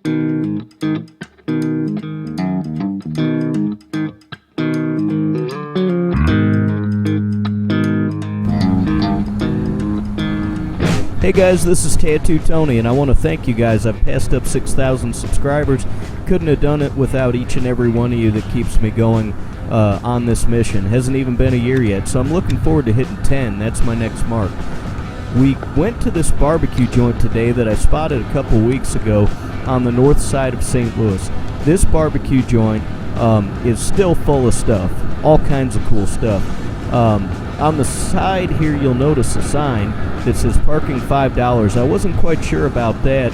Hey guys, this is Tattoo Tony, and I want to thank you guys. I've passed up 6,000 subscribers. Couldn't have done it without each and every one of you that keeps me going on this mission. Hasn't even been a year yet, so I'm looking forward to hitting 10. That's my next mark. We went to this barbecue joint today that I spotted a couple weeks ago on the north side of St. Louis. This barbecue joint is still full of stuff, all kinds of cool stuff. On the side here, you'll notice a sign that says parking $5. I wasn't quite sure about that,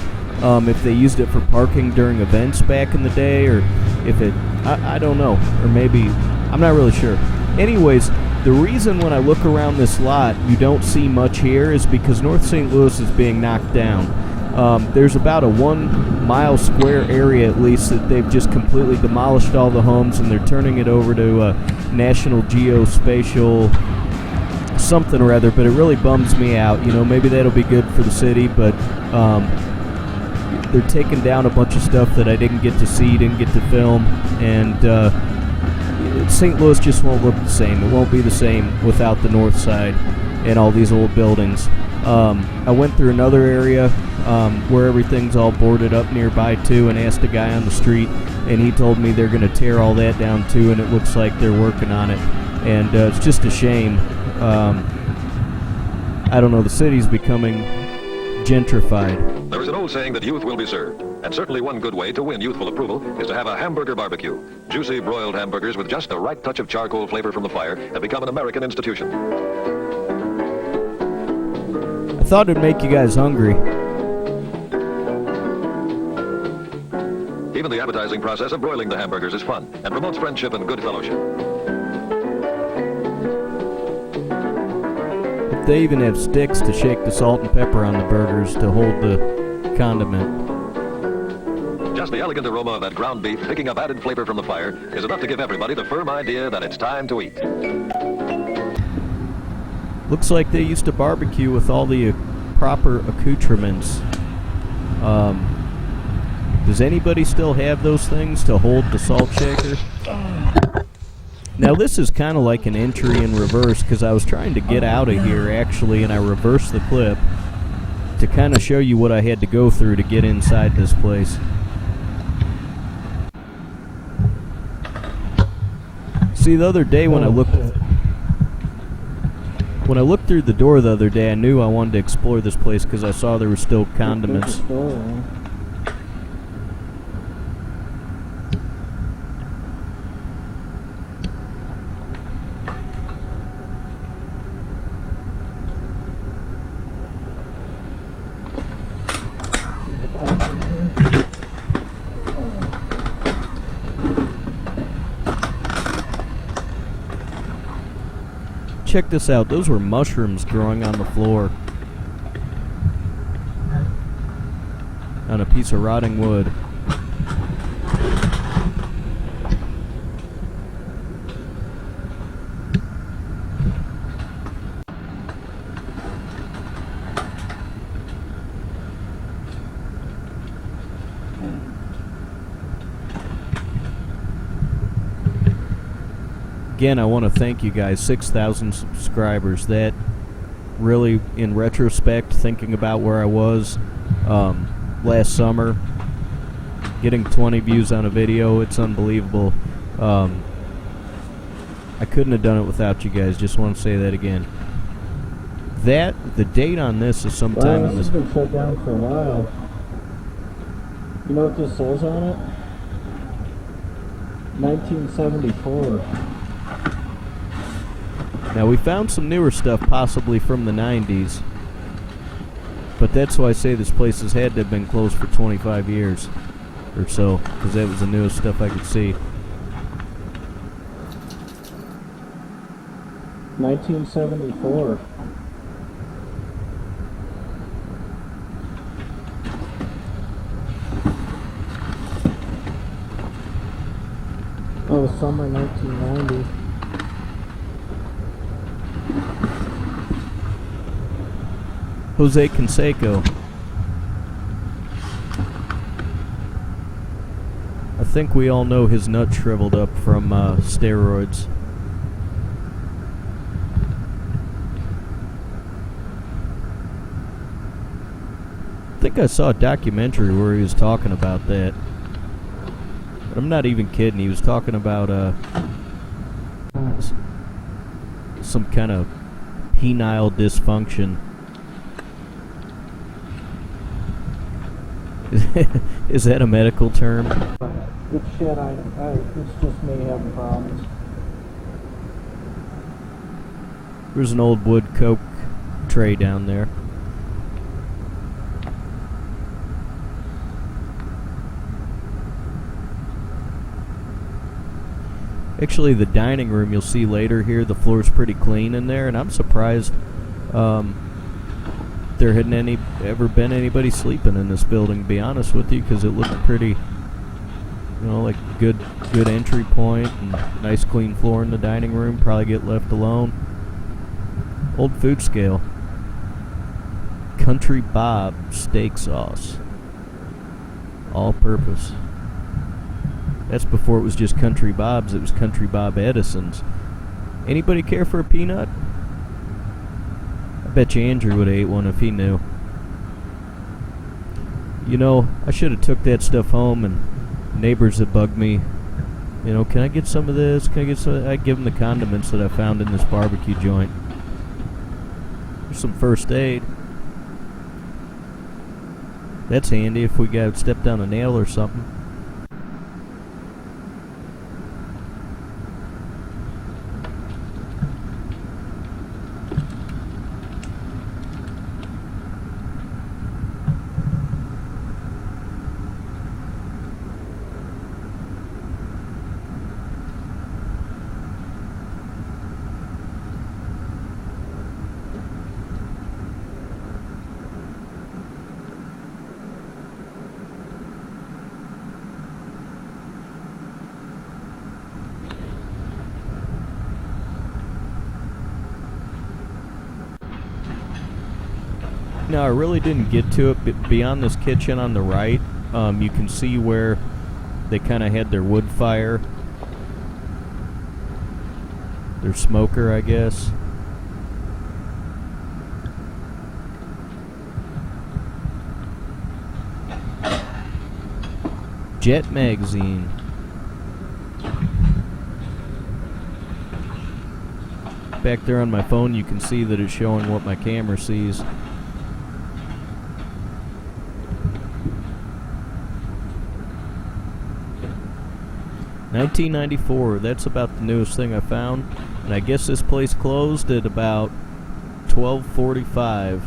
if they used it for parking during events back in the day, or if it, I don't know, or maybe, I'm not really sure. Anyways, the reason when I look around this lot you don't see much here is because North St. Louis is being knocked down. There's about a 1 mile square area at least that they've just completely demolished all the homes, and they're turning it over to National Geospatial something or other, but it really bums me out. You know, maybe that'll be good for the city, but they're taking down a bunch of stuff that I didn't get to see, didn't get to film, and St. Louis just won't look the same. It won't be the same without the north side and all these old buildings. I went through another area where everything's all boarded up nearby too, and asked a guy on the street, and he told me they're going to tear all that down too, and it looks like they're working on it, and it's just a shame. I don't know, the city's becoming gentrified. There is an old saying that youth will be served, and certainly one good way to win youthful approval is to have a hamburger barbecue. Juicy broiled hamburgers with just the right touch of charcoal flavor from the fire have become an American institution. I thought it'd make you guys hungry. Even the appetizing process of broiling the hamburgers is fun and promotes friendship and good fellowship. They even have sticks to shake the salt and pepper on the burgers to hold the condiment. Just the elegant aroma of that ground beef picking up added flavor from the fire is enough to give everybody the firm idea that it's time to eat. Looks like they used to barbecue with all the proper accoutrements. Does anybody still have those things to hold the salt shaker? Now this is kind of like an entry in reverse, because I was trying to get out of here actually, and I reversed the clip to kind of show you what I had to go through to get inside this place. See, the other day when I looked through the door the other day, I knew I wanted to explore this place because I saw there were still condiments. Check this out, those were mushrooms growing on the floor on a piece of rotting wood. Again, I want to thank you guys, 6,000 subscribers. That really, in retrospect, thinking about where I was last summer, getting 20 views on a video, it's unbelievable. I couldn't have done it without you guys, just want to say that again. The date on this is sometime in this... This has been shut down for a while. You know what this says on it? 1974. Now, we found some newer stuff, possibly from the 90s, but that's why I say this place has had to have been closed for 25 years or so, because that was the newest stuff I could see. 1974. Oh, summer 1990. Jose Canseco. think we all know his nut shriveled up from steroids. I think I saw a documentary where he was talking about that. But I'm not even kidding. He was talking about some kind of penile dysfunction. Is that a medical term? It's shit. It's just me having problems. There's an old wood Coke tray down there. Actually, the dining room you'll see later here, the floor's pretty clean in there, and I'm surprised there hadn't ever been anybody sleeping in this building, to be honest with you, because it looked pretty, like good entry point and nice clean floor in the dining room. Probably get left alone. Old food scale. Country Bob steak sauce. All purpose. That's before it was just Country Bob's. It was Country Bob Edison's. Anybody care for a peanut? I bet you Andrew would have ate one if he knew. I should have took that stuff home, and neighbors that bugged me, can I get some of this? Can I get some of that? I'd give them the condiments that I found in this barbecue joint. There's some first aid. That's handy if we got stepped down a nail or something. No, I really didn't get to it, but beyond this kitchen on the right, you can see where they kind of had their wood fire. Their smoker, I guess. Jet magazine. Back there on my phone, you can see that it's showing what my camera sees. $19.94, that's about the newest thing I found, and I guess this place closed at about 12:45.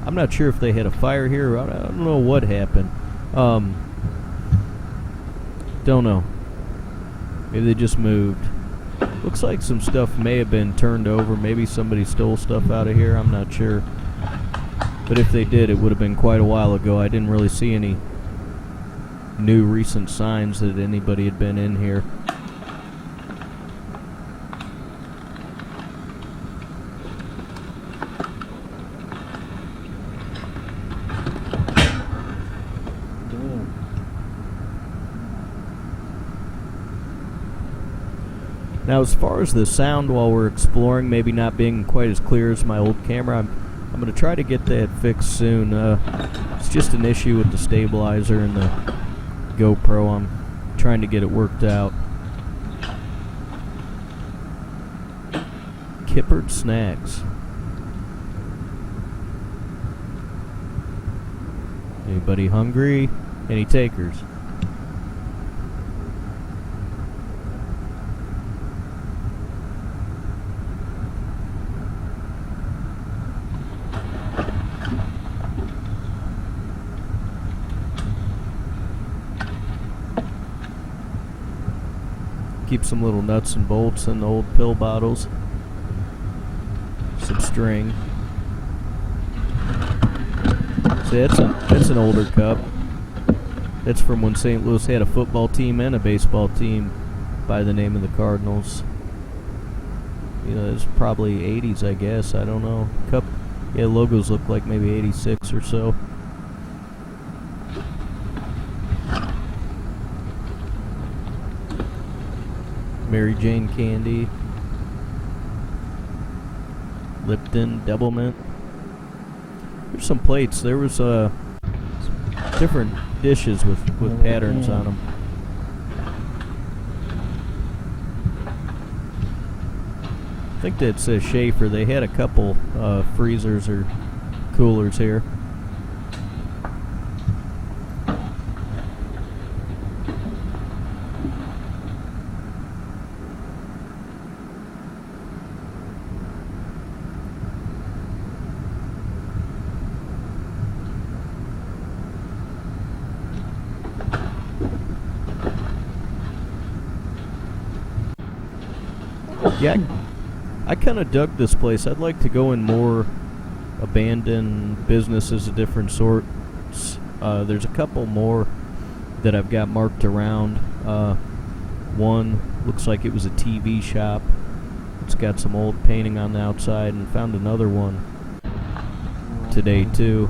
I'm not sure if they had a fire here. I don't know what happened. Don't know. Maybe they just moved. Looks like some stuff may have been turned over. Maybe somebody stole stuff out of here. I'm not sure. But if they did, it would have been quite a while ago. I didn't really see any new recent signs that anybody had been in here. Now, as far as the sound while we're exploring, maybe not being quite as clear as my old camera, I'm going to try to get that fixed soon. It's just an issue with the stabilizer and the GoPro. I'm trying to get it worked out. Kippered snacks. Anybody hungry? Any takers? Keep some little nuts and bolts in the old pill bottles. Some string. See, that's an older cup. That's from when St. Louis had a football team and a baseball team by the name of the Cardinals. It's probably 80s, I guess. I don't know. Cup, logos look like maybe 86 or so. Mary Jane candy. Lipton, Double Mint. There's some plates. There was different dishes with patterns on them. I think that says Schaefer. They had a couple freezers or coolers here. Yeah, I kind of dug this place. I'd like to go in more abandoned businesses of different sorts. There's a couple more that I've got marked around. One looks like it was a TV shop. It's got some old painting on the outside, and found another one today too.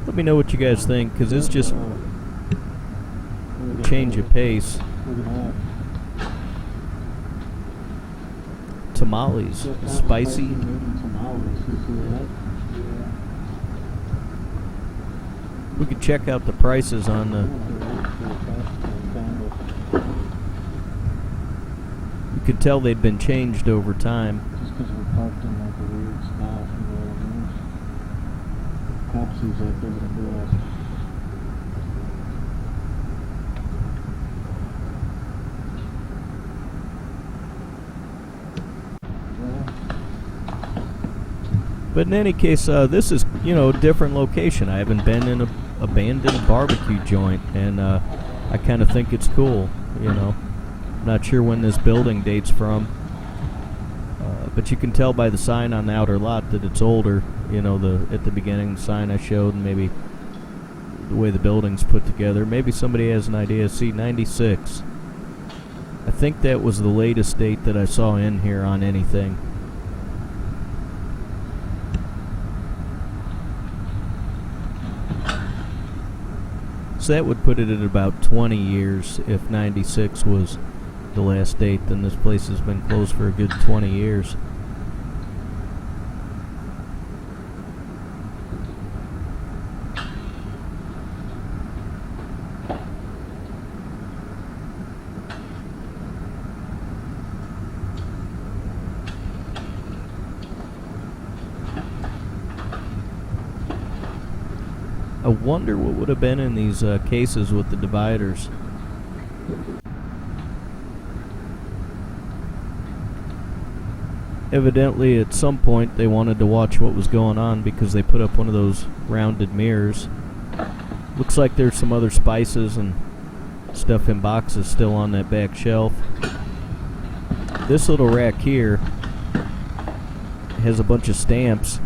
Let me know what you guys think, because it's just change of pace. Tamales, spicy. We could check out the prices on the. You could tell they'd been changed over time. Just because we're parked in like a weird spot, you know what I mean? Cop sees that, they're gonna do us. But in any case, this is, a different location. I haven't been in a abandoned barbecue joint, and I kind of think it's cool, Not sure when this building dates from, but you can tell by the sign on the outer lot that it's older. At the beginning sign I showed, and maybe the way the building's put together. Maybe somebody has an idea. See, 96. I think that was the latest date that I saw in here on anything. So that would put it at about 20 years. If 96 was the last date, then this place has been closed for a good 20 years. I wonder what would have been in these cases with the dividers. Evidently, at some point, they wanted to watch what was going on because they put up one of those rounded mirrors. Looks like there's some other spices and stuff in boxes still on that back shelf. This little rack here has a bunch of stamps.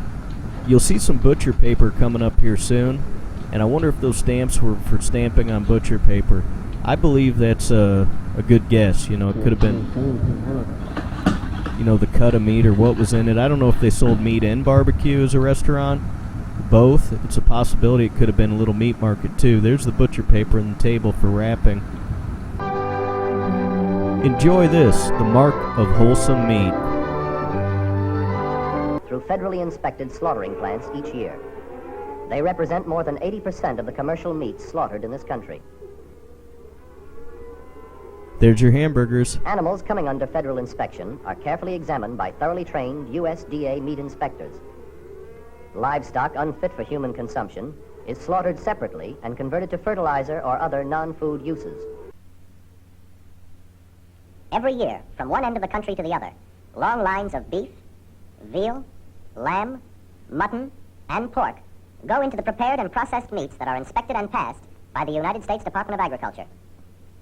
You'll see some butcher paper coming up here soon. And I wonder if those stamps were for stamping on butcher paper. I believe that's a good guess. It could have been, the cut of meat or what was in it. I don't know if they sold meat and barbecue as a restaurant. Both. It's a possibility it could have been a little meat market too. There's the butcher paper and the table for wrapping. Enjoy this, the mark of wholesome meat. Through federally inspected slaughtering plants each year. They represent more than 80% of the commercial meats slaughtered in this country. There's your hamburgers. Animals coming under federal inspection are carefully examined by thoroughly trained USDA meat inspectors. Livestock unfit for human consumption is slaughtered separately and converted to fertilizer or other non-food uses. Every year, from one end of the country to the other, long lines of beef, veal, lamb, mutton, and pork go into the prepared and processed meats that are inspected and passed by the United States Department of Agriculture.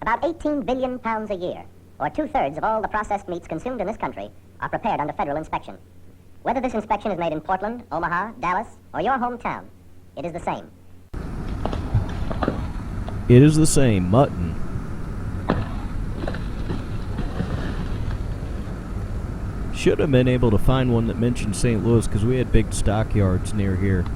About 18 billion pounds a year, or 2/3 of all the processed meats consumed in this country, are prepared under federal inspection. Whether this inspection is made in Portland, Omaha, Dallas, or your hometown, it is the same. It is the same. Mutton. Should have been able to find one that mentioned St. Louis, because we had big stockyards near here.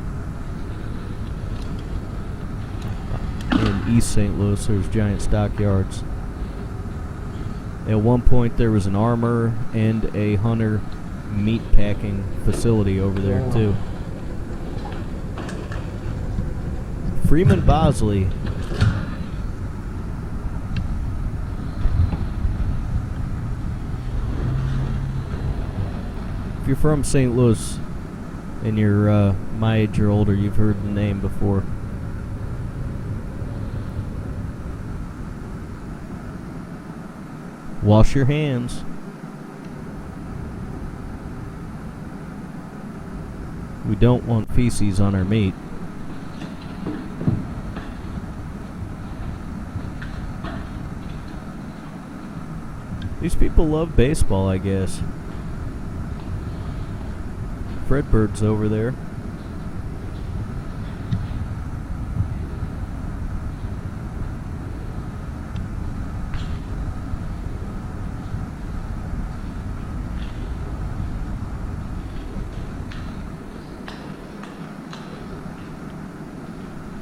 And East St. Louis, there's giant stockyards. At one point, there was an armor and a hunter meat packing facility over there, too. Freeman Bosley. If you're from St. Louis and you're my age or older, you've heard the name before. Wash your hands. We don't want feces on our meat. These people love baseball, I guess. Fred Bird's over there.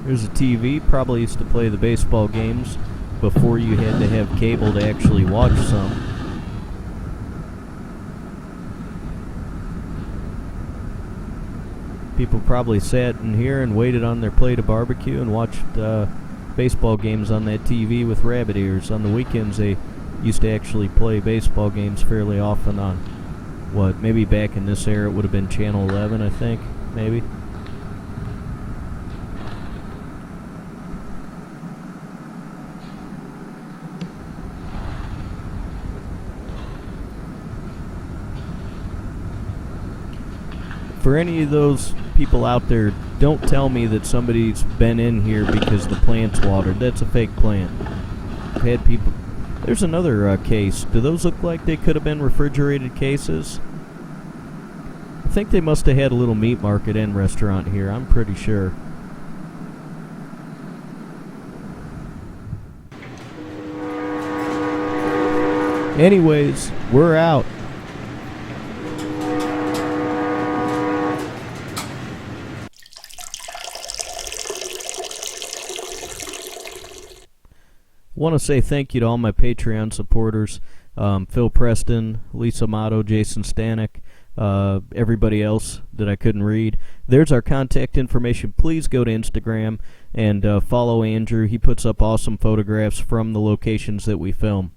There's a TV, probably used to play the baseball games before you had to have cable to actually watch some. People probably sat in here and waited on their plate of barbecue and watched baseball games on that TV with rabbit ears. On the weekends, they used to actually play baseball games fairly often on, what, maybe back in this era it would have been Channel 11, I think, maybe. For any of those people out there, don't tell me that somebody's been in here because the plant's watered. That's a fake plant. I've had people... There's another case. Do those look like they could have been refrigerated cases? I think they must have had a little meat market and restaurant here. I'm pretty sure. Anyways, we're out. Want to say thank you to all my Patreon supporters, Phil Preston, Lisa Motto, Jason Stanek, everybody else that I couldn't read. There's our contact information. Please go to Instagram and follow Andrew. He puts up awesome photographs from the locations that we film.